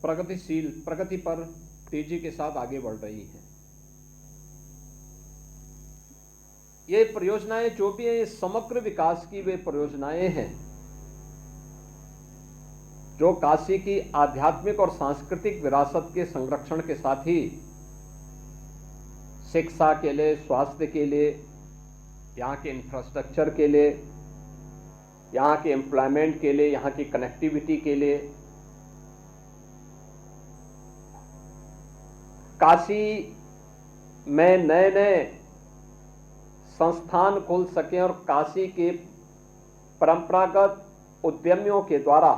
प्रगति पर तेजी के साथ आगे बढ़ रही हैं। ये परियोजनाएं जो भी हैं, समग्र विकास की वे परियोजनाएं हैं जो काशी की आध्यात्मिक और सांस्कृतिक विरासत के संरक्षण के साथ ही शिक्षा के लिए, स्वास्थ्य के लिए, यहाँ के इंफ्रास्ट्रक्चर के लिए, यहाँ के एम्प्लॉयमेंट के लिए, यहाँ की कनेक्टिविटी के लिए, काशी में नए नए संस्थान खुल सकें और काशी के परंपरागत उद्यमियों के द्वारा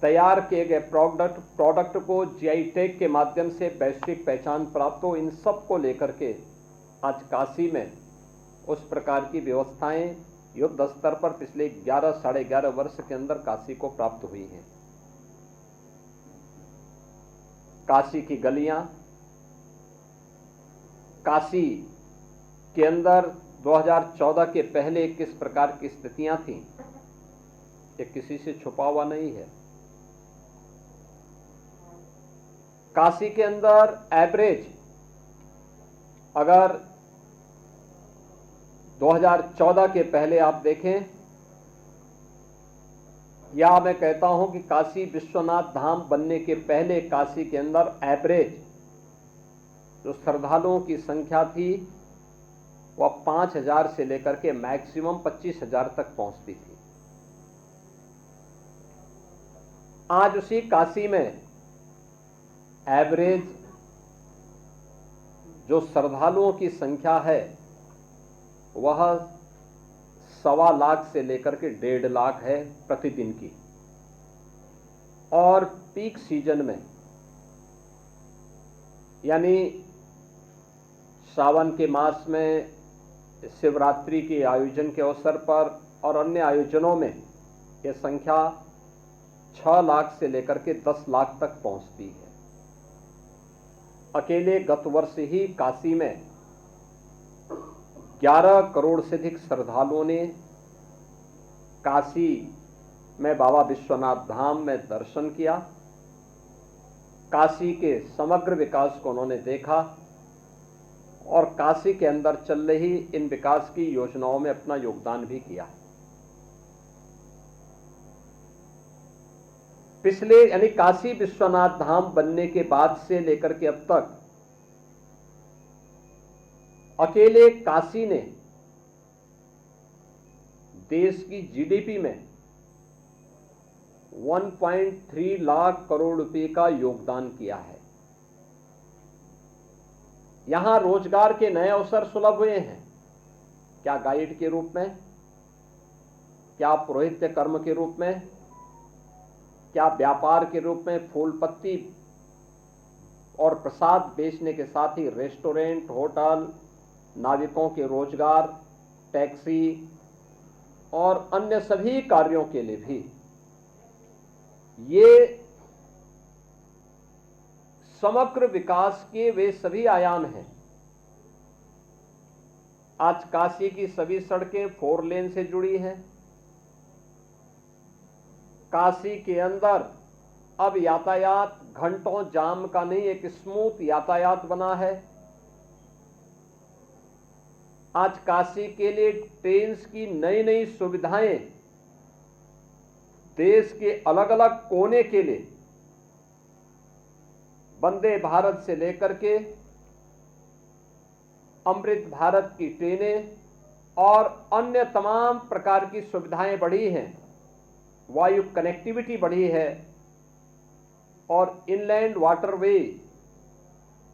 तैयार किए गए प्रोडक्ट को जीआई टैग के माध्यम से वैश्विक पहचान प्राप्त हो, इन सब को लेकर के आज काशी में उस प्रकार की व्यवस्थाएं युद्ध स्तर पर पिछले 11 साढ़े 11 वर्ष के अंदर काशी को प्राप्त हुई हैं। काशी की गलियां, काशी के अंदर 2014 के पहले किस प्रकार की स्थितियां थीं, ये किसी से छुपा हुआ नहीं है। काशी के अंदर एवरेज अगर 2014 के पहले आप देखें, या मैं कहता हूं कि काशी विश्वनाथ धाम बनने के पहले काशी के अंदर एवरेज जो श्रद्धालुओं की संख्या थी वह 5,000 से लेकर के मैक्सिमम 25,000 तक पहुंचती थी। आज उसी काशी में एवरेज जो श्रद्धालुओं की संख्या है वह 1.25 लाख से लेकर के 1.5 लाख है प्रतिदिन की। और पीक सीजन में यानी सावन के मास में, शिवरात्रि के आयोजन के अवसर पर और अन्य आयोजनों में यह संख्या 6 लाख से लेकर के 10 लाख तक पहुंचती है। अकेले गत वर्ष ही काशी में 11 करोड़ से अधिक श्रद्धालुओं ने काशी में बाबा विश्वनाथ धाम में दर्शन किया। काशी के समग्र विकास को उन्होंने देखा और काशी के अंदर चल रही इन विकास की योजनाओं में अपना योगदान भी किया। पिछले यानी काशी विश्वनाथ धाम बनने के बाद से लेकर के अब तक अकेले काशी ने देश की जीडीपी में 1.3 लाख करोड़ रुपए का योगदान किया है। यहां रोजगार के नए अवसर सुलभ हुए हैं, क्या गाइड के रूप में, क्या पुरोहित्य कर्म के रूप में, क्या व्यापार के रूप में फूल पत्ती और प्रसाद बेचने के साथ ही रेस्टोरेंट, होटल, नाविकों के रोजगार, टैक्सी और अन्य सभी कार्यों के लिए भी ये समग्र विकास के वे सभी आयाम हैं। आज काशी की सभी सड़कें 4 लेन से जुड़ी हैं। काशी के अंदर अब यातायात घंटों जाम का नहीं, एक स्मूथ यातायात बना है। आज काशी के लिए ट्रेन की नई नई सुविधाएं देश के अलग अलग कोने के लिए वंदे भारत से लेकर के अमृत भारत की ट्रेनें और अन्य तमाम प्रकार की सुविधाएं बढ़ी हैं। वायु कनेक्टिविटी बढ़ी है और इनलैंड वाटरवे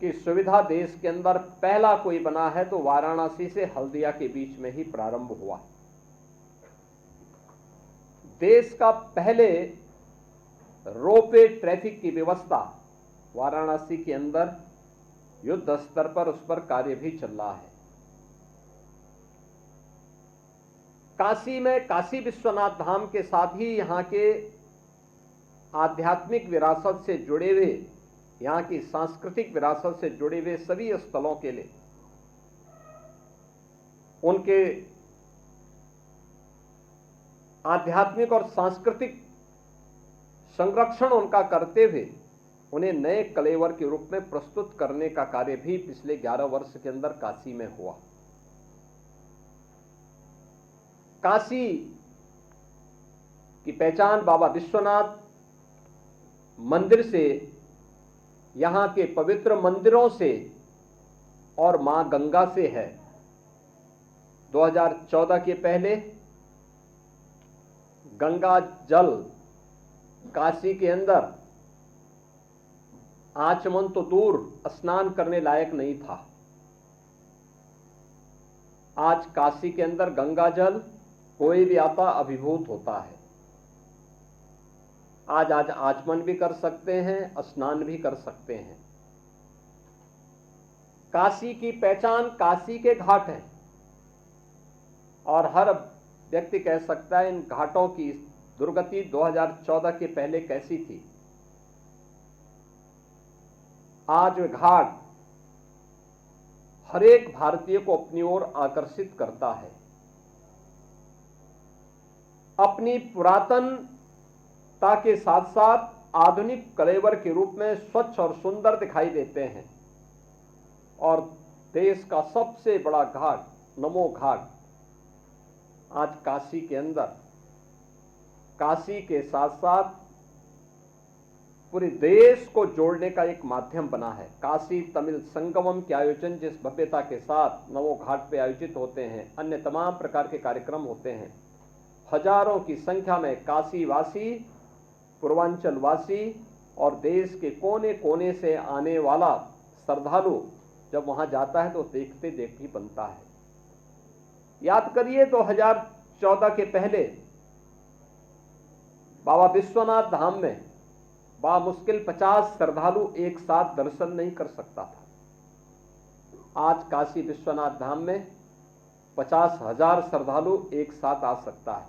की सुविधा देश के अंदर पहला कोई बना है तो वाराणसी से हल्दिया के बीच में ही प्रारंभ हुआ। देश का पहले रोपवे ट्रैफिक की व्यवस्था वाराणसी के अंदर युद्ध स्तर पर उस पर कार्य भी चल रहा है। काशी में काशी विश्वनाथ धाम के साथ ही यहाँ के आध्यात्मिक विरासत से जुड़े हुए, यहाँ की सांस्कृतिक विरासत से जुड़े हुए सभी स्थलों के लिए उनके आध्यात्मिक और सांस्कृतिक संरक्षण उनका करते हुए उन्हें नए कलेवर के रूप में प्रस्तुत करने का कार्य भी पिछले 11 वर्ष के अंदर काशी में हुआ। काशी की पहचान बाबा विश्वनाथ मंदिर से, यहां के पवित्र मंदिरों से और मां गंगा से है। 2014 के पहले गंगा जल काशी के अंदर आचमन तो दूर, स्नान करने लायक नहीं था। आज काशी के अंदर गंगा जल कोई भी आता अभिभूत होता है। आज आचमन भी कर सकते हैं, स्नान भी कर सकते हैं। काशी की पहचान काशी के घाट हैं और हर व्यक्ति कह सकता है इन घाटों की दुर्गति 2014 के पहले कैसी थी। आज वे घाट हर एक भारतीय को अपनी ओर आकर्षित करता है। अपनी पुरातनता के साथ साथ आधुनिक कलेवर के रूप में स्वच्छ और सुंदर दिखाई देते हैं। और देश का सबसे बड़ा घाट नमो घाट आज काशी के अंदर, काशी के साथ साथ पूरे देश को जोड़ने का एक माध्यम बना है। काशी तमिल संगमम के आयोजन जिस भव्यता के साथ नमो घाट पे आयोजित होते हैं, अन्य तमाम प्रकार के कार्यक्रम होते हैं, हजारों की संख्या में काशी वासी, पूर्वांचल वासी और देश के कोने कोने से आने वाला श्रद्धालु जब वहां जाता है तो देखते देखते बनता है। याद करिए 2014 के पहले बाबा विश्वनाथ धाम में मुश्किल 50 श्रद्धालु एक साथ दर्शन नहीं कर सकता था। आज काशी विश्वनाथ धाम में 50,000 श्रद्धालु एक साथ आ सकता है।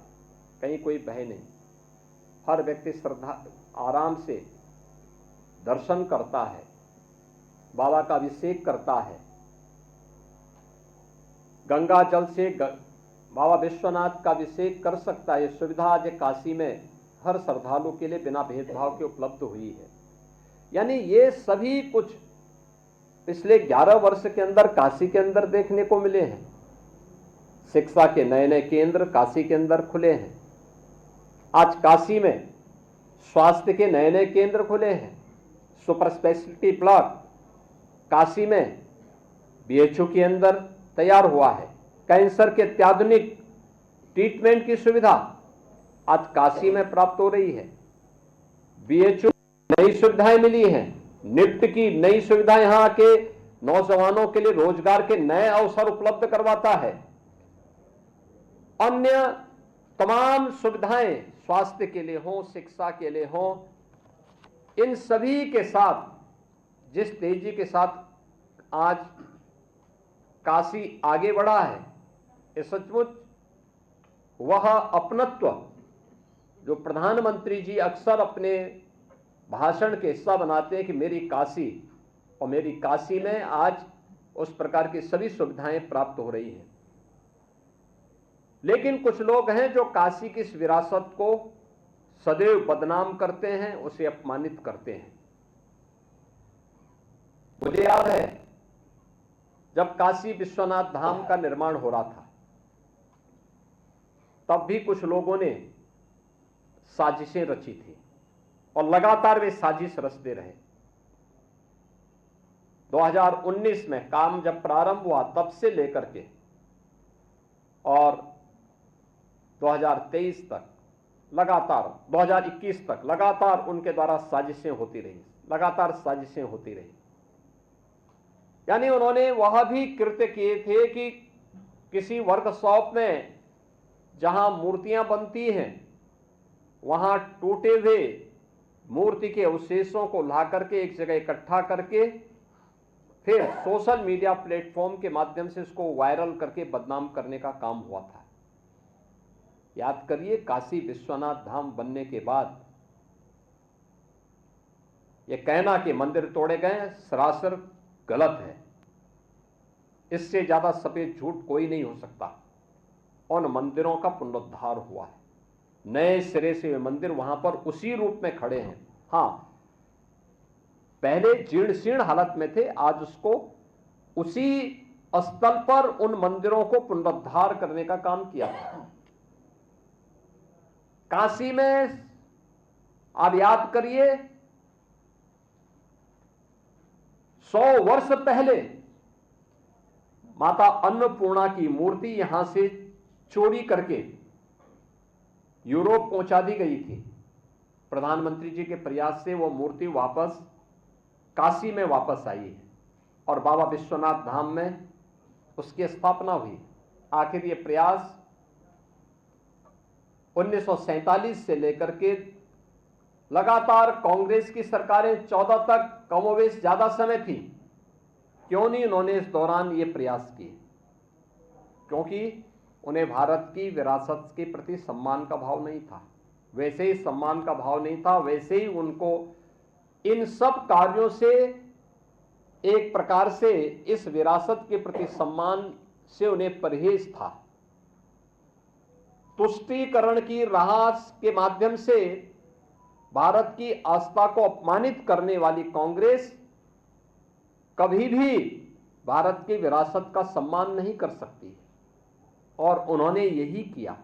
कहीं कोई भय नहीं, हर व्यक्ति श्रद्धा आराम से दर्शन करता है, बाबा का अभिषेक करता है, गंगा जल से बाबा विश्वनाथ का अभिषेक कर सकता है। ये सुविधा आज काशी में हर श्रद्धालु के लिए बिना भेदभाव के उपलब्ध हुई है। यानी ये सभी कुछ पिछले 11 वर्ष के अंदर काशी के अंदर देखने को मिले हैं। शिक्षा के नए नए केंद्र काशी के अंदर खुले हैं। आज काशी में स्वास्थ्य के नए नए केंद्र खुले हैं। सुपर स्पेशलिटी ब्लॉक काशी में बीएचयू के अंदर तैयार हुआ है। कैंसर के अत्याधुनिक ट्रीटमेंट की सुविधा आज काशी में प्राप्त हो रही है। बीएचयू नई सुविधाएं मिली हैं, निफ्ट की नई सुविधा यहां के नौजवानों के लिए रोजगार के नए अवसर उपलब्ध करवाता है। अन्य तमाम सुविधाएं स्वास्थ्य के लिए हो, शिक्षा के लिए हो, इन सभी के साथ जिस तेजी के साथ आज काशी आगे बढ़ा है, ये सचमुच वह अपनत्व जो प्रधानमंत्री जी अक्सर अपने भाषण के हिस्सा बनाते हैं कि मेरी काशी, और मेरी काशी में आज उस प्रकार की सभी सुविधाएं प्राप्त हो रही हैं। लेकिन कुछ लोग हैं जो काशी की इस विरासत को सदैव बदनाम करते हैं, उसे अपमानित करते हैं। मुझे याद है जब काशी विश्वनाथ धाम का निर्माण हो रहा था, तब भी कुछ लोगों ने साजिशें रची थी और लगातार वे साजिश रचते रहे। 2019 में काम जब प्रारंभ हुआ तब से लेकर के और 2023 तक लगातार, 2021 तक लगातार उनके द्वारा साजिशें होती रही, लगातार साजिशें होती रही। यानी उन्होंने वह भी कृत्य किए थे कि किसी वर्कशॉप में जहां मूर्तियां बनती हैं वहां टूटे हुए मूर्ति के अवशेषों को ला करके एक जगह इकट्ठा करके फिर सोशल मीडिया प्लेटफॉर्म के माध्यम से इसको वायरल करके बदनाम करने का काम हुआ था। याद करिए, काशी विश्वनाथ धाम बनने के बाद यह कहना कि मंदिर तोड़े गए सरासर गलत है। इससे ज्यादा सफेद झूठ कोई नहीं हो सकता। उन मंदिरों का पुनरुद्धार हुआ है। नए सिरे से वे मंदिर वहां पर उसी रूप में खड़े हैं। हां, पहले जीर्ण शीर्ण हालत में थे, आज उसको उसी स्थल पर उन मंदिरों को पुनरुद्धार करने का काम किया था। काशी में आप याद करिए, 100 वर्ष पहले माता अन्नपूर्णा की मूर्ति यहां से चोरी करके यूरोप पहुंचा दी गई थी। प्रधानमंत्री जी के प्रयास से वो मूर्ति वापस काशी में वापस आई है और बाबा विश्वनाथ धाम में उसकी स्थापना हुई। आखिर ये प्रयास 1947 से लेकर के लगातार कांग्रेस की सरकारें 14 तक कमोवेश ज्यादा समय थी, क्यों नहीं उन्होंने इस दौरान ये प्रयास किए? क्योंकि उन्हें भारत की विरासत के प्रति सम्मान का भाव नहीं था। वैसे ही सम्मान का भाव नहीं था, वैसे ही उनको इन सब कार्यों से एक प्रकार से इस विरासत के प्रति सम्मान से उन्हें परहेज था। तुष्टीकरण की राह के माध्यम से भारत की आस्था को अपमानित करने वाली कांग्रेस कभी भी भारत की विरासत का सम्मान नहीं कर सकती, और उन्होंने यही किया।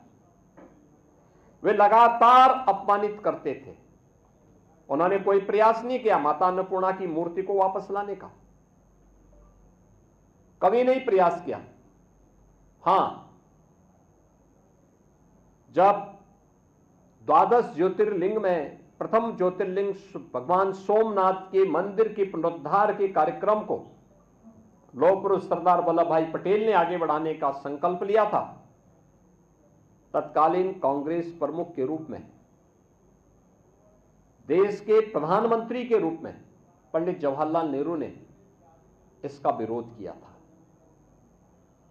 वे लगातार अपमानित करते थे। उन्होंने कोई प्रयास नहीं किया माता अन्नपूर्णा की मूर्ति को वापस लाने का, कभी नहीं प्रयास किया। हां, जब 12 ज्योतिर्लिंग में प्रथम ज्योतिर्लिंग भगवान सोमनाथ के मंदिर के पुनरुद्धार के कार्यक्रम को लौह पुरुष सरदार वल्लभ भाई पटेल ने आगे बढ़ाने का संकल्प लिया था, तत्कालीन कांग्रेस प्रमुख के रूप में, देश के प्रधानमंत्री के रूप में पंडित जवाहरलाल नेहरू ने इसका विरोध किया था।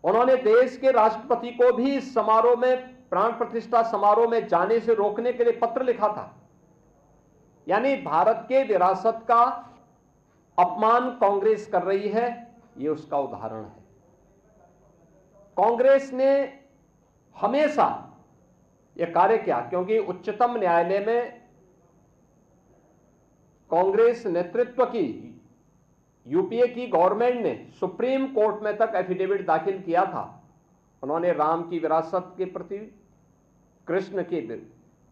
उन्होंने देश के राष्ट्रपति को भी इस समारोह में, प्राण प्रतिष्ठा समारोह में जाने से रोकने के लिए पत्र लिखा था। यानी भारत के विरासत का अपमान कांग्रेस कर रही है, यह उसका उदाहरण है। कांग्रेस ने हमेशा यह कार्य किया, क्योंकि उच्चतम न्यायालय में कांग्रेस नेतृत्व की यूपीए की गवर्नमेंट ने सुप्रीम कोर्ट में तक एफिडेविट दाखिल किया था। उन्होंने राम की विरासत के प्रति, कृष्ण की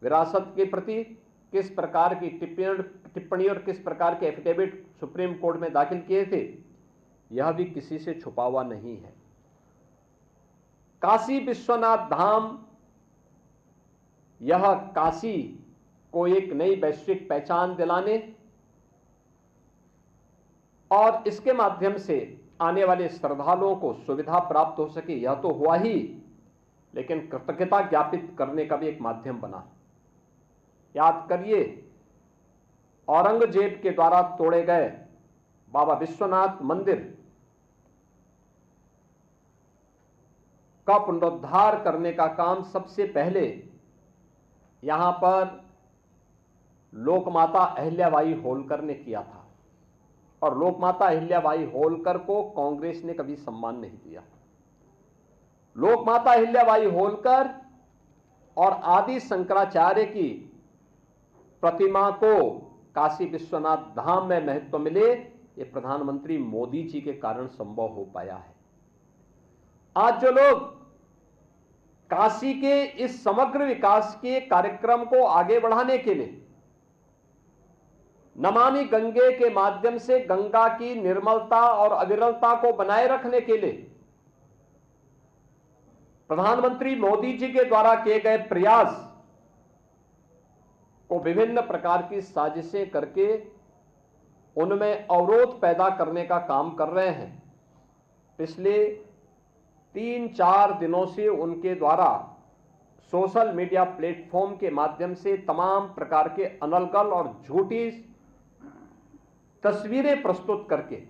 विरासत के प्रति किस प्रकार की टिप्पणी और किस प्रकार के एफिडेविट सुप्रीम कोर्ट में दाखिल किए थे, यह भी किसी से छुपा हुआ नहीं है। काशी विश्वनाथ धाम, यह काशी को एक नई वैश्विक पहचान दिलाने और इसके माध्यम से आने वाले श्रद्धालुओं को सुविधा प्राप्त हो सके, यह तो हुआ ही, लेकिन कृतज्ञता ज्ञापित करने का भी एक माध्यम बना। याद करिए, औरंगजेब के द्वारा तोड़े गए बाबा विश्वनाथ मंदिर का पुनरुद्धार करने का काम सबसे पहले यहां पर लोकमाता अहिल्याबाई होलकर ने किया था, और लोकमाता अहिल्याबाई होलकर को कांग्रेस ने कभी सम्मान नहीं दिया। लोकमाता अहिल्याबाई होलकर और आदि शंकराचार्य की प्रतिमा को काशी विश्वनाथ धाम में महत्व मिले, ये प्रधानमंत्री मोदी जी के कारण संभव हो पाया है। आज जो लोग काशी के इस समग्र विकास के कार्यक्रम को आगे बढ़ाने के लिए नमामि गंगे के माध्यम से गंगा की निर्मलता और अविरलता को बनाए रखने के लिए प्रधानमंत्री मोदी जी के द्वारा किए गए प्रयास को विभिन्न प्रकार की साजिशें करके उनमें अवरोध पैदा करने का काम कर रहे हैं, पिछले 3-4 दिनों से उनके द्वारा सोशल मीडिया प्लेटफॉर्म के माध्यम से तमाम प्रकार के अनलगल और झूठी तस्वीरें प्रस्तुत करके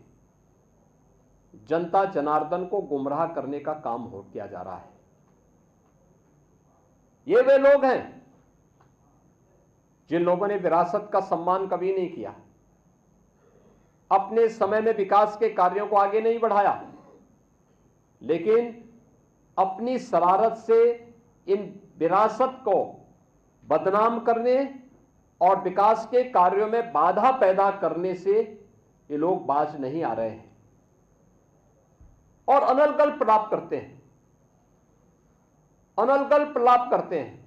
जनता जनार्दन को गुमराह करने का काम हो किया जा रहा है। ये वे लोग हैं जिन लोगों ने विरासत का सम्मान कभी नहीं किया, अपने समय में विकास के कार्यों को आगे नहीं बढ़ाया, लेकिन अपनी शरारत से इन विरासत को बदनाम करने और विकास के कार्यों में बाधा पैदा करने से ये लोग बाज नहीं आ रहे हैं और अनर्गल प्रलाप करते हैं, अनर्गल प्रलाप करते हैं,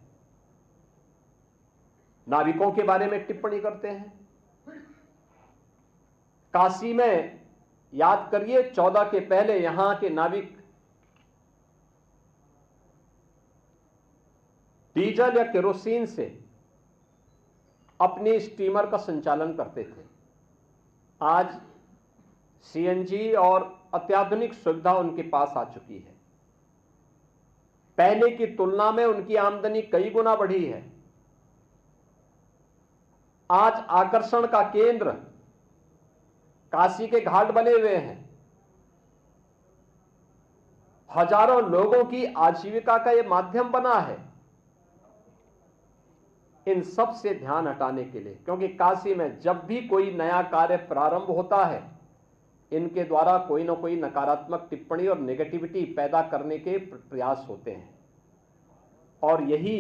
नाविकों के बारे में टिप्पणी करते हैं। काशी में याद करिए 14 के पहले यहां के नाविक डीजल या केरोसिन से अपने स्टीमर का संचालन करते थे। आज सीएनजी और अत्याधुनिक सुविधा उनके पास आ चुकी है। पहले की तुलना में उनकी आमदनी कई गुना बढ़ी है। आज आकर्षण का केंद्र काशी के घाट बने हुए हैं। हजारों लोगों की आजीविका का यह माध्यम बना है। इन सब से ध्यान हटाने के लिए, क्योंकि काशी में जब भी कोई नया कार्य प्रारंभ होता है, इनके द्वारा कोई ना कोई नकारात्मक टिप्पणी और नेगेटिविटी पैदा करने के प्रयास होते हैं। और यही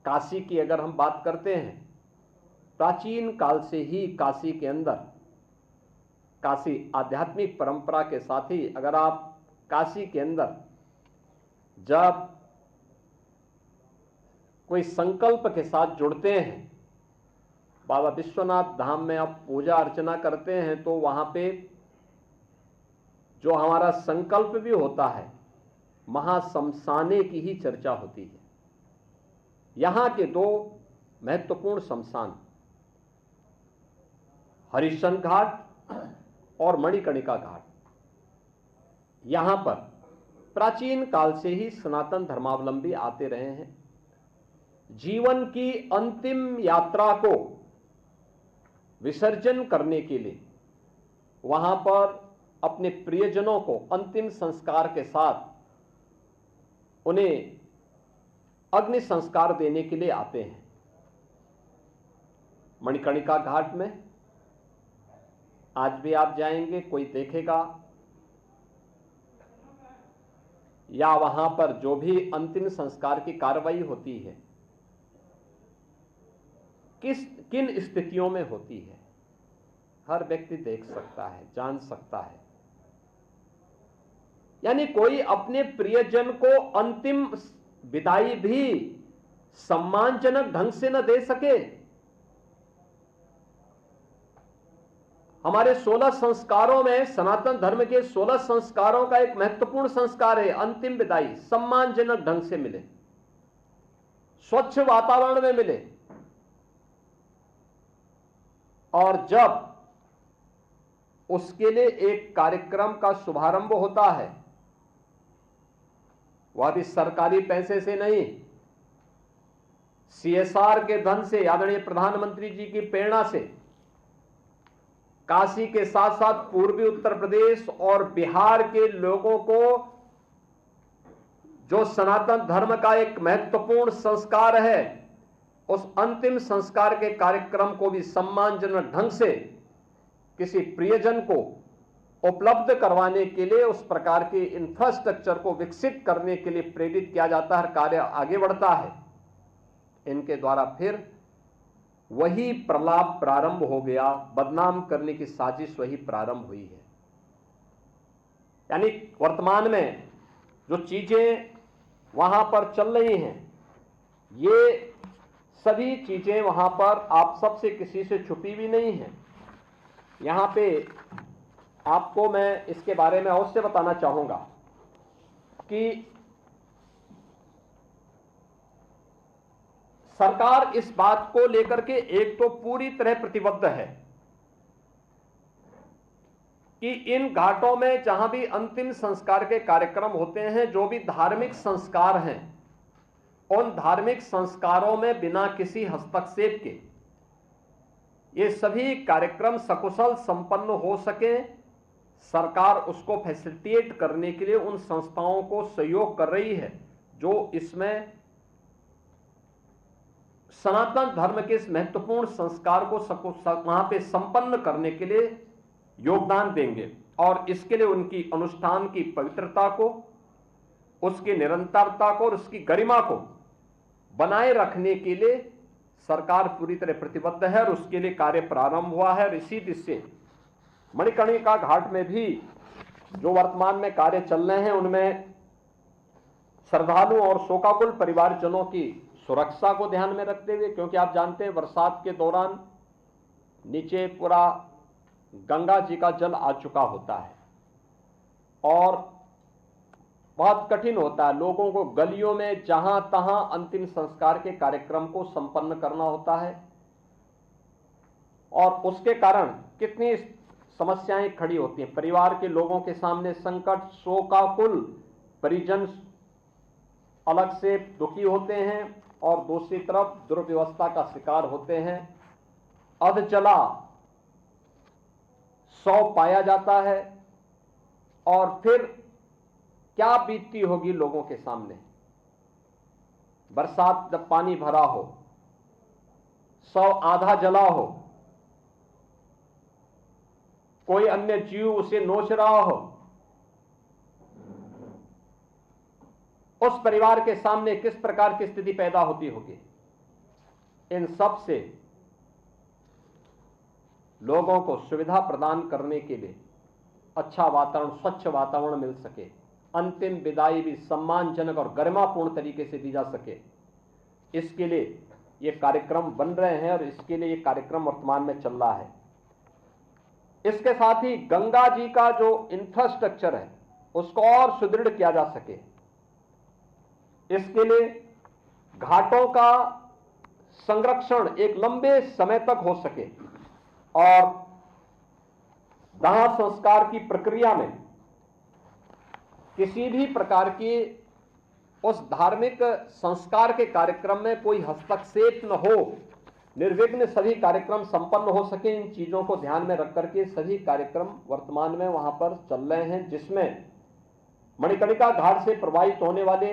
काशी की अगर हम बात करते हैं, प्राचीन काल से ही काशी के अंदर, काशी आध्यात्मिक परंपरा के साथ ही अगर आप काशी के अंदर जब कोई संकल्प के साथ जुड़ते हैं, बाबा विश्वनाथ धाम में आप पूजा अर्चना करते हैं, तो वहां पे जो हमारा संकल्प भी होता है, महाशमशाने की ही चर्चा होती है। यहां के दो महत्वपूर्ण शमशान, हरिश्चंद्र घाट और मणिकर्णिका घाट, यहां पर प्राचीन काल से ही सनातन धर्मावलंबी आते रहे हैं। जीवन की अंतिम यात्रा को विसर्जन करने के लिए वहां पर अपने प्रियजनों को अंतिम संस्कार के साथ उन्हें अग्नि संस्कार देने के लिए आते हैं। मणिकर्णिका घाट में आज भी आप जाएंगे, कोई देखेगा, या वहां पर जो भी अंतिम संस्कार की कार्रवाई होती है, किन स्थितियों में होती है, हर व्यक्ति देख सकता है, जान सकता है। यानी कोई अपने प्रियजन को अंतिम विदाई भी सम्मानजनक ढंग से न दे सके। हमारे 16 संस्कारों में, सनातन धर्म के 16 संस्कारों का एक महत्वपूर्ण संस्कार है अंतिम विदाई सम्मानजनक ढंग से मिले, स्वच्छ वातावरण में मिले। और जब उसके लिए एक कार्यक्रम का शुभारंभ होता है, वह भी सरकारी पैसे से नहीं, सीएसआर के धन से, आदरणीय प्रधानमंत्री जी की प्रेरणा से, काशी के साथ साथ पूर्वी उत्तर प्रदेश और बिहार के लोगों को जो सनातन धर्म का एक महत्वपूर्ण संस्कार है, उस अंतिम संस्कार के कार्यक्रम को भी सम्मानजनक ढंग से किसी प्रियजन को उपलब्ध करवाने के लिए, उस प्रकार के इंफ्रास्ट्रक्चर को विकसित करने के लिए प्रेरित किया जाता है, कार्य आगे बढ़ता है। इनके द्वारा फिर वही प्रलाप प्रारंभ हो गया, बदनाम करने की साजिश वही प्रारंभ हुई है। यानी वर्तमान में जो चीजें वहां पर चल रही हैं, ये सभी चीजें वहां पर आप सबसे किसी से छुपी भी नहीं है। यहां पे आपको मैं इसके बारे में अवश्य बताना चाहूंगा कि सरकार इस बात को लेकर के एक तो पूरी तरह प्रतिबद्ध है कि इन घाटों में जहां भी अंतिम संस्कार के कार्यक्रम होते हैं, जो भी धार्मिक संस्कार हैं, उन धार्मिक संस्कारों में बिना किसी हस्तक्षेप के ये सभी कार्यक्रम सकुशल संपन्न हो सके, सरकार उसको फैसिलिटेट करने के लिए उन संस्थाओं को सहयोग कर रही है जो इसमें सनातन धर्म के इस महत्वपूर्ण संस्कार को वहां पे संपन्न करने के लिए योगदान देंगे। और इसके लिए उनकी अनुष्ठान की पवित्रता को, उसकी निरंतरता को और उसकी गरिमा को बनाए रखने के लिए सरकार पूरी तरह प्रतिबद्ध है और उसके लिए कार्य प्रारंभ हुआ है। और इसी दिशा मणिकर्णिका घाट में भी जो वर्तमान में कार्य चल रहे हैं उनमें श्रद्धालु और शोकाकुल परिवारजनों की सुरक्षा को ध्यान में रखते हुए, क्योंकि आप जानते हैं बरसात के दौरान नीचे पूरा गंगा जी का जल आ चुका होता है और बहुत कठिन होता है लोगों को गलियों में जहां तहां अंतिम संस्कार के कार्यक्रम को संपन्न करना होता है और उसके कारण कितनी समस्याएं खड़ी होती हैं। परिवार के लोगों के सामने संकट, शोकाकुल परिजन अलग से दुखी होते हैं और दूसरी तरफ दुर्व्यवस्था का शिकार होते हैं। अधजला शव पाया जाता है और फिर क्या बीतती होगी लोगों के सामने। बरसात जब पानी भरा हो, शव आधा जला हो, कोई अन्य जीव उसे नोच रहा हो, उस परिवार के सामने किस प्रकार की स्थिति पैदा होती होगी। इन सब से लोगों को सुविधा प्रदान करने के लिए अच्छा वातावरण, स्वच्छ वातावरण मिल सके, अंतिम विदाई भी सम्मानजनक और गरिमापूर्ण तरीके से दी जा सके, इसके लिए ये कार्यक्रम बन रहे हैं और इसके लिए ये कार्यक्रम वर्तमान में चल रहा है। इसके साथ ही गंगा जी का जो इंफ्रास्ट्रक्चर है उसको और सुदृढ़ किया जा सके, इसके लिए घाटों का संरक्षण एक लंबे समय तक हो सके और दाह संस्कार की प्रक्रिया में किसी भी प्रकार की उस धार्मिक संस्कार के कार्यक्रम में कोई हस्तक्षेप न हो, निर्विघ्न सभी कार्यक्रम संपन्न हो सके। इन चीजों को ध्यान में रख करके सभी कार्यक्रम वर्तमान में वहां पर चल रहे हैं, जिसमें मणिकर्णिका घाट से प्रवाहित होने वाले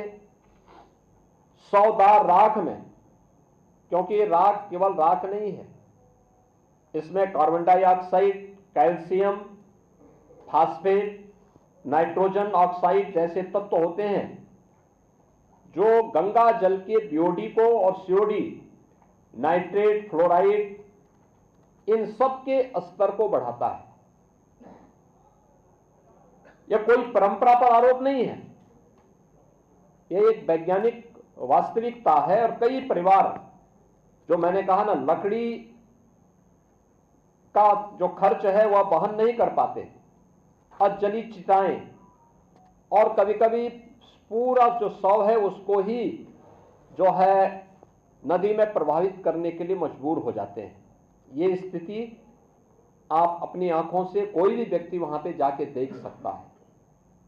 100 दार राख में, क्योंकि ये राख केवल राख नहीं है, इसमें carbon dioxide, calcium, phosphate, nitrogen oxide जैसे तत्व होते हैं जो गंगा जल के बीओडी को और सीओडी, नाइट्रेट, फ्लोराइड, इन सब के स्तर को बढ़ाता है। यह कोई परंपरा पर आरोप नहीं है, यह एक वैज्ञानिक वास्तविकता है। और कई परिवार, जो मैंने कहा ना, लकड़ी का जो खर्च है वह वहन नहीं कर पाते, अजली चिताएं, और कभी कभी पूरा जो शव है उसको ही जो है नदी में प्रभावित करने के लिए मजबूर हो जाते हैं। ये स्थिति आप अपनी आंखों से, कोई भी व्यक्ति वहां पे जाके देख सकता है,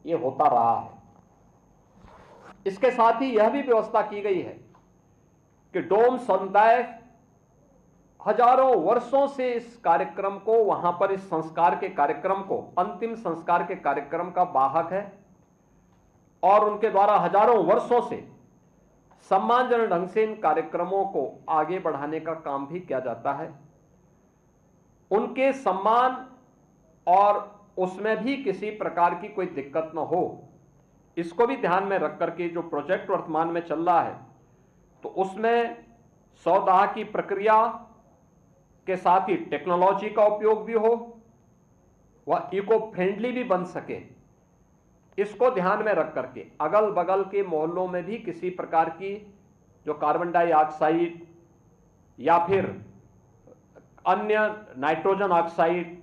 ये होता रहा है। इसके साथ ही यह भी व्यवस्था की गई है कि डोम समुदाय हजारों वर्षों से इस कार्यक्रम को, वहां पर इस संस्कार के कार्यक्रम को, अंतिम संस्कार के कार्यक्रम का वाहक है और उनके द्वारा हजारों वर्षों से सम्मानजनक ढंग से इन कार्यक्रमों को आगे बढ़ाने का काम भी किया जाता है। उनके सम्मान और उसमें भी किसी प्रकार की कोई दिक्कत न हो, इसको भी ध्यान में रख करके जो प्रोजेक्ट वर्तमान में चल रहा है, तो उसमें सौदाह की प्रक्रिया के साथ ही टेक्नोलॉजी का उपयोग भी हो, वह इको फ्रेंडली भी बन सके, इसको ध्यान में रख करके अगल बगल के मोहल्लों में भी किसी प्रकार की जो कार्बन डाइऑक्साइड या फिर अन्य नाइट्रोजन ऑक्साइड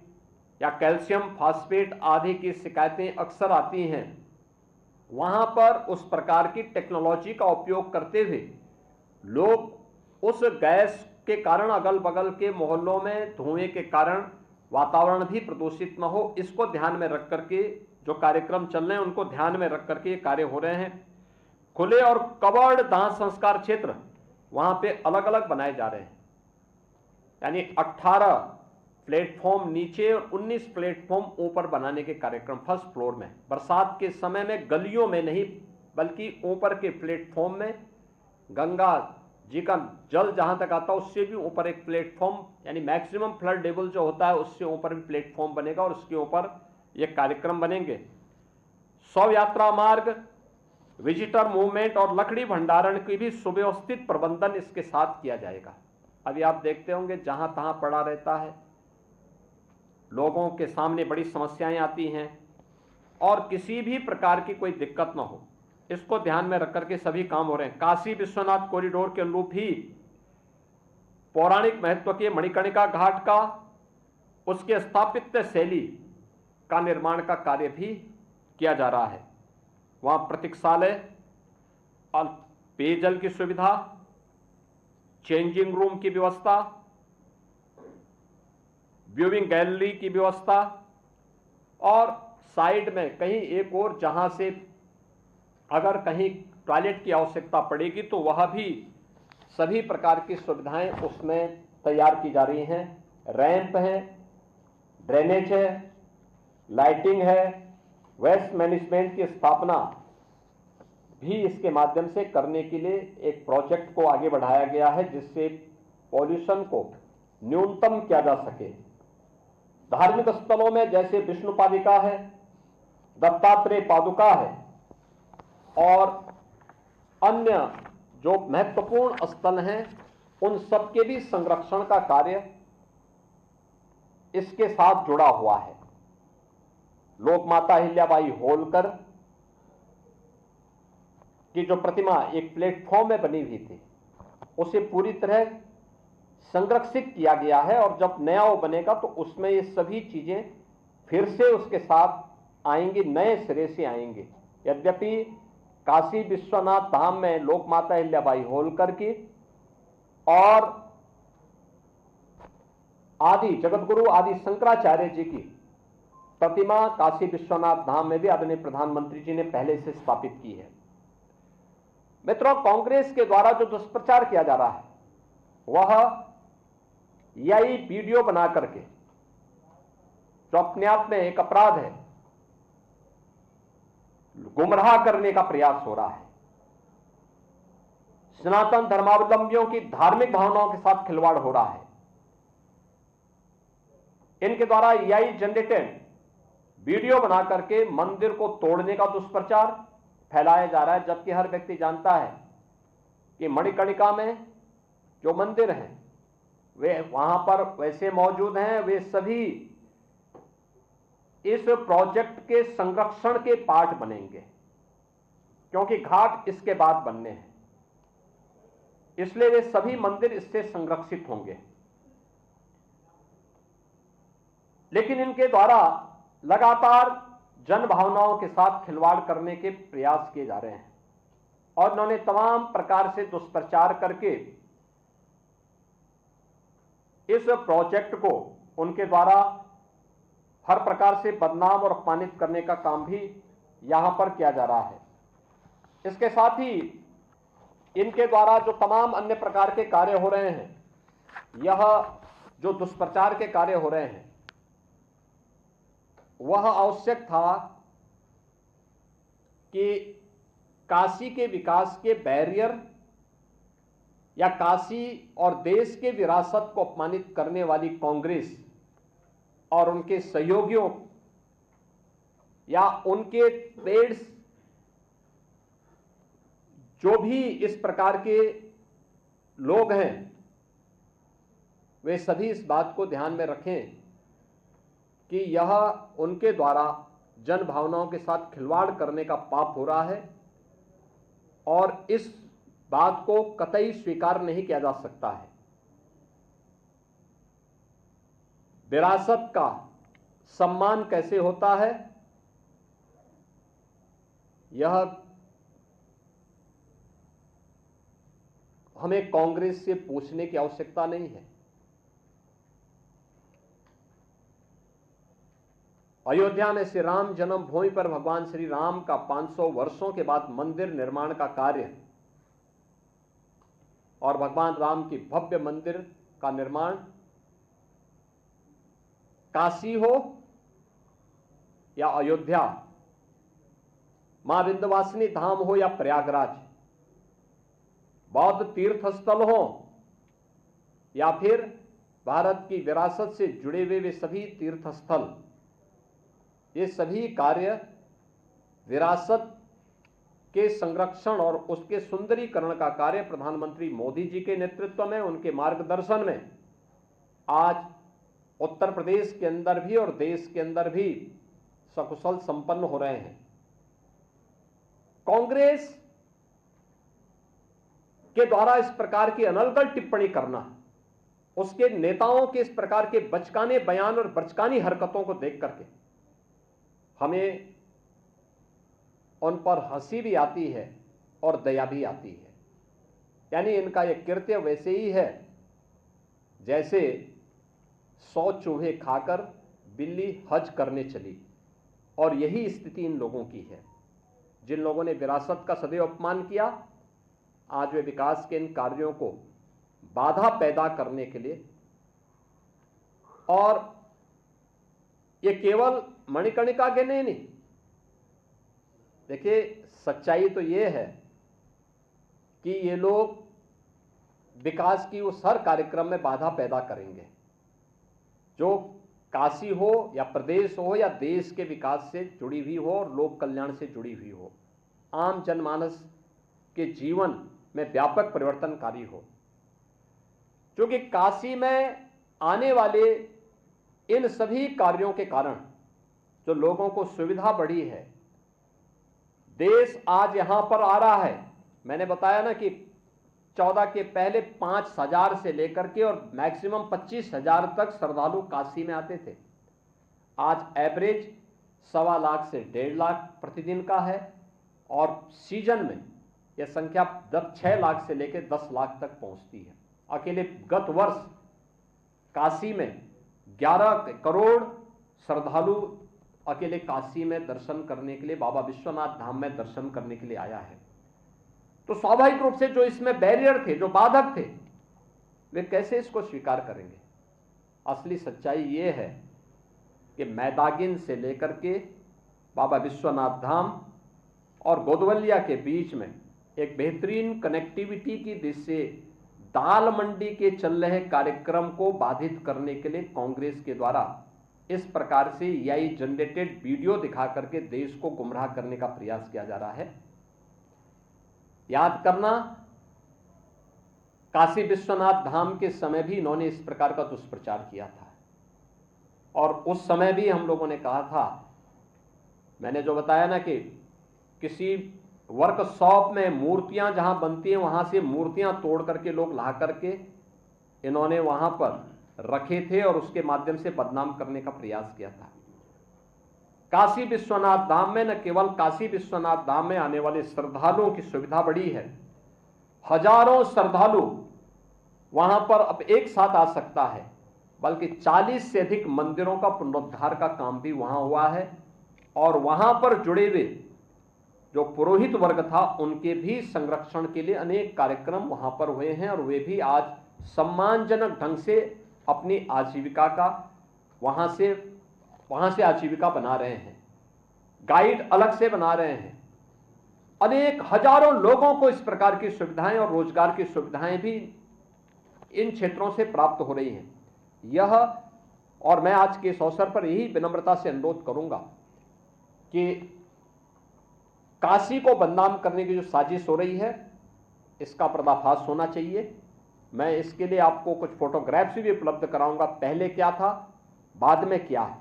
या कैल्शियम फास्फेट आदि की शिकायतें अक्सर आती हैं, वहां पर उस प्रकार की टेक्नोलॉजी का उपयोग करते हुए लोग उस गैस के कारण अगल बगल के मोहल्लों में धुएं के कारण वातावरण भी प्रदूषित न हो, इसको ध्यान में रख करके जो कार्यक्रम चल रहे हैं उनको ध्यान में रख करके ये कार्य हो रहे हैं। खुले और कवर्ड दाह संस्कार क्षेत्र वहां पे अलग अलग बनाए जा रहे हैं, यानी 18 प्लेटफॉर्म नीचे और 19 प्लेटफॉर्म ऊपर बनाने के कार्यक्रम फर्स्ट फ्लोर में। बरसात के समय में गलियों में नहीं बल्कि ऊपर के प्लेटफॉर्म में गंगा जी का जल जहां तक आता है उससे भी ऊपर एक प्लेटफॉर्म, यानी मैक्सिमम फ्लड लेवल जो होता है उससे ऊपर भी प्लेटफॉर्म बनेगा और उसके ऊपर ये कार्यक्रम बनेंगे। शव यात्रा मार्ग विजिटर मूवमेंट और लकड़ी भंडारण की भी सुव्यवस्थित प्रबंधन इसके साथ किया जाएगा। अभी आप देखते होंगे जहां तहां पड़ा रहता है, लोगों के सामने बड़ी समस्याएं आती हैं और किसी भी प्रकार की कोई दिक्कत ना हो, इसको ध्यान में रख करके सभी काम हो रहे हैं। काशी विश्वनाथ कॉरिडोर के अनुरूप ही पौराणिक महत्व के मणिकर्णिका घाट का, उसके स्थापत्य शैली का निर्माण का कार्य भी किया जा रहा है। वहां प्रतीक्षालय और पेयजल की सुविधा, चेंजिंग रूम की व्यवस्था, व्यूइंग गैलरी की व्यवस्था और साइड में कहीं एक और जहां से अगर कहीं टॉयलेट की आवश्यकता पड़ेगी तो वह भी सभी प्रकार की सुविधाएं उसमें तैयार की जा रही हैं। रैंप है, ड्रेनेज है, लाइटिंग है, वेस्ट मैनेजमेंट की स्थापना भी इसके माध्यम से करने के लिए एक प्रोजेक्ट को आगे बढ़ाया गया है, जिससे पॉल्यूशन को न्यूनतम किया जा सके। धार्मिक स्थलों में जैसे विष्णु पादिका है, दत्तात्रेय पादुका है और अन्य जो महत्वपूर्ण स्थल हैं, उन सब के भी संरक्षण का कार्य इसके साथ जुड़ा हुआ है। लोक माता अहिल्याबाई होलकर की जो प्रतिमा एक प्लेटफॉर्म में बनी हुई थी, उसे पूरी तरह संरक्षित किया गया है और जब नया वो बनेगा तो उसमें ये सभी चीजें फिर से उसके साथ आएंगी, नए सिरे से आएंगे। यद्यपि काशी विश्वनाथ धाम में लोक माता अहिल्याबाई होलकर की और आदि जगतगुरु आदि शंकराचार्य जी की प्रतिमा काशी विश्वनाथ धाम में भी आदरणीय प्रधानमंत्री जी ने पहले से स्थापित की है। मित्रों, कांग्रेस के द्वारा जो दुष्प्रचार किया जा रहा है वह यही वीडियो बना करके, जो अपने आप में एक अपराध है, गुमराह करने का प्रयास हो रहा है। सनातन धर्मावलंबियों की धार्मिक भावनाओं के साथ खिलवाड़ हो रहा है। इनके द्वारा एआई जनरेटेड वीडियो बना करके मंदिर को तोड़ने का दुष्प्रचार फैलाया जा रहा है, जबकि हर व्यक्ति जानता है कि मणिकर्णिका में जो मंदिर हैं वे वहां पर वैसे मौजूद हैं, वे सभी इस प्रोजेक्ट के संरक्षण के पार्ट बनेंगे, क्योंकि घाट इसके बाद बनने हैं, इसलिए वे सभी मंदिर इससे संरक्षित होंगे। लेकिन इनके द्वारा लगातार जन भावनाओं के साथ खिलवाड़ करने के प्रयास किए जा रहे हैं और उन्होंने तमाम प्रकार से दुष्प्रचार करके इस प्रोजेक्ट को उनके द्वारा हर प्रकार से बदनाम और अपमानित करने का काम भी यहां पर किया जा रहा है। इसके साथ ही इनके द्वारा जो तमाम अन्य प्रकार के कार्य हो रहे हैं, यह जो दुष्प्रचार के कार्य हो रहे हैं, वह आवश्यक था कि काशी के विकास के बैरियर या काशी और देश के विरासत को अपमानित करने वाली कांग्रेस और उनके सहयोगियों या उनके पेड्स जो भी इस प्रकार के लोग हैं, वे सभी इस बात को ध्यान में रखें कि यह उनके द्वारा जन भावनाओं के साथ खिलवाड़ करने का पाप हो रहा है और इस बात को कतई स्वीकार नहीं किया जा सकता है। विरासत का सम्मान कैसे होता है, यह हमें कांग्रेस से पूछने की आवश्यकता नहीं है। अयोध्या में श्री राम जन्मभूमि पर भगवान श्री राम का 500 वर्षों के बाद मंदिर निर्माण का कार्य और भगवान राम की भव्य मंदिर का निर्माण, काशी हो या अयोध्या, मां विंध्यवासिनी धाम हो या प्रयागराज, बौद्ध तीर्थ स्थल हो या फिर भारत की विरासत से जुड़े हुए वे सभी तीर्थ स्थल, ये सभी कार्य विरासत के संरक्षण और उसके सुंदरीकरण का कार्य प्रधानमंत्री मोदी जी के नेतृत्व में, उनके मार्गदर्शन में आज उत्तर प्रदेश के अंदर भी और देश के अंदर भी सकुशल संपन्न हो रहे हैं। कांग्रेस के द्वारा इस प्रकार की अनर्गल टिप्पणी करना, उसके नेताओं के इस प्रकार के बचकाने बयान और बचकानी हरकतों को देख करके हमें उन पर हंसी भी आती है और दया भी आती है। यानी इनका यह कृत्य वैसे ही है जैसे 100 चूहे खाकर बिल्ली हज करने चली, और यही स्थिति इन लोगों की है। जिन लोगों ने विरासत का सदैव अपमान किया, आज वे विकास के इन कार्यों को बाधा पैदा करने के लिए, और ये केवल मणिकर्णिका के नहीं, देखिए सच्चाई तो ये है कि ये लोग विकास की उस हर कार्यक्रम में बाधा पैदा करेंगे जो काशी हो या प्रदेश हो या देश के विकास से जुड़ी हुई हो और लोक कल्याण से जुड़ी हुई हो, आम जनमानस के जीवन में व्यापक परिवर्तनकारी हो। क्योंकि काशी में आने वाले इन सभी कार्यों के कारण जो लोगों को सुविधा बढ़ी है, देश आज यहां पर आ रहा है। मैंने बताया ना कि 14 के पहले 5,000 से लेकर के और मैक्सिमम 25,000 तक श्रद्धालु काशी में आते थे। आज एवरेज 1.25 लाख से 1.5 लाख प्रतिदिन का है, और सीजन में यह संख्या 6 लाख से लेकर 10 लाख तक पहुंचती है। अकेले गत वर्ष काशी में 11 करोड़ श्रद्धालु अकेले काशी में दर्शन करने के लिए, बाबा विश्वनाथ धाम में दर्शन करने के लिए आया है। तो स्वाभाविक रूप से जो इसमें बैरियर थे, जो बाधक थे, वे कैसे इसको स्वीकार करेंगे। असली सच्चाई ये है कि मैदागिन से लेकर के बाबा विश्वनाथ धाम और गोदवलिया के बीच में एक बेहतरीन कनेक्टिविटी की दृष्टि से दाल मंडी के चल रहे कार्यक्रम को बाधित करने के लिए कांग्रेस के द्वारा इस प्रकार से एआई जनरेटेड वीडियो दिखा करके देश को गुमराह करने का प्रयास किया जा रहा है। याद करना, काशी विश्वनाथ धाम के समय भी इन्होंने इस प्रकार का दुष्प्रचार किया था, और उस समय भी हम लोगों ने कहा था, मैंने जो बताया ना कि किसी वर्कशॉप में मूर्तियां जहां बनती हैं वहां से मूर्तियां तोड़ करके लोग ला करके इन्होंने वहां पर रखे थे और उसके माध्यम से बदनाम करने का प्रयास किया था। काशी विश्वनाथ धाम में न केवल काशी विश्वनाथ धाम में आने वाले श्रद्धालुओं की सुविधा बढ़ी है, हजारों श्रद्धालु वहां पर अब एक साथ आ सकता है, बल्कि 40 से अधिक मंदिरों का पुनरुद्धार का काम भी वहां हुआ है, और वहां पर जुड़े हुए जो पुरोहित वर्ग था उनके भी संरक्षण के लिए अनेक कार्यक्रम वहां पर हुए हैं, और वे भी आज सम्मानजनक ढंग से अपनी आजीविका का वहां से आजीविका बना रहे हैं। गाइड अलग से बना रहे हैं। अनेक हजारों लोगों को इस प्रकार की सुविधाएं और रोजगार की सुविधाएं भी इन क्षेत्रों से प्राप्त हो रही हैं। यह, और मैं आज के इस अवसर पर यही विनम्रता से अनुरोध करूंगा कि काशी को बदनाम करने की जो साजिश हो रही है, इसका पर्दाफाश होना चाहिए। मैं इसके लिए आपको कुछ फोटोग्राफ्स भी उपलब्ध कराऊंगा, पहले क्या था, बाद में क्या है,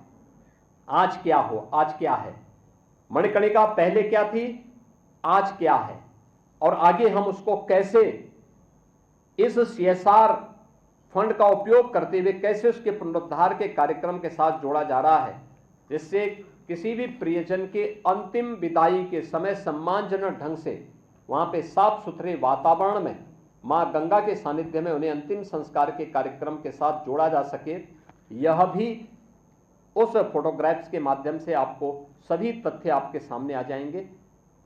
आज क्या है, मणिकर्णिका पहले क्या थी, आज क्या है, और आगे हम उसको कैसे इस CSR फंड का उपयोग करते हुए कैसे उसके पुनरुद्धार के कार्यक्रम के साथ जोड़ा जा रहा है, जिससे किसी भी प्रियजन के अंतिम विदाई के समय सम्मानजनक ढंग से वहां पे साफ सुथरे वातावरण में मां गंगा के सानिध्य में उन्हें अंतिम संस्कार के कार्यक्रम के साथ जोड़ा जा सके। यह भी उस फोटोग्राफ्स के माध्यम से आपको सभी तथ्य आपके सामने आ जाएंगे।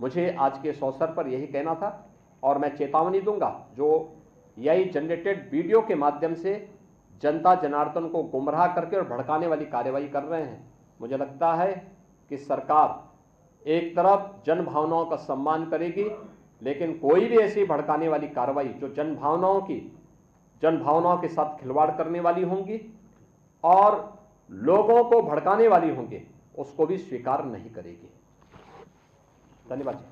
मुझे आज के इस अवसर पर यही कहना था, और मैं चेतावनी दूंगा जो एआई जनरेटेड वीडियो के माध्यम से जनता जनार्दन को गुमराह करके और भड़काने वाली कार्रवाई कर रहे हैं। मुझे लगता है कि सरकार एक तरफ जन भावनाओं का सम्मान करेगी, लेकिन कोई भी ऐसी भड़काने वाली कार्रवाई जो जन भावनाओं के साथ खिलवाड़ करने वाली होंगी और लोगों को भड़काने वाली होंगी, उसको भी स्वीकार नहीं करेगी। धन्यवाद।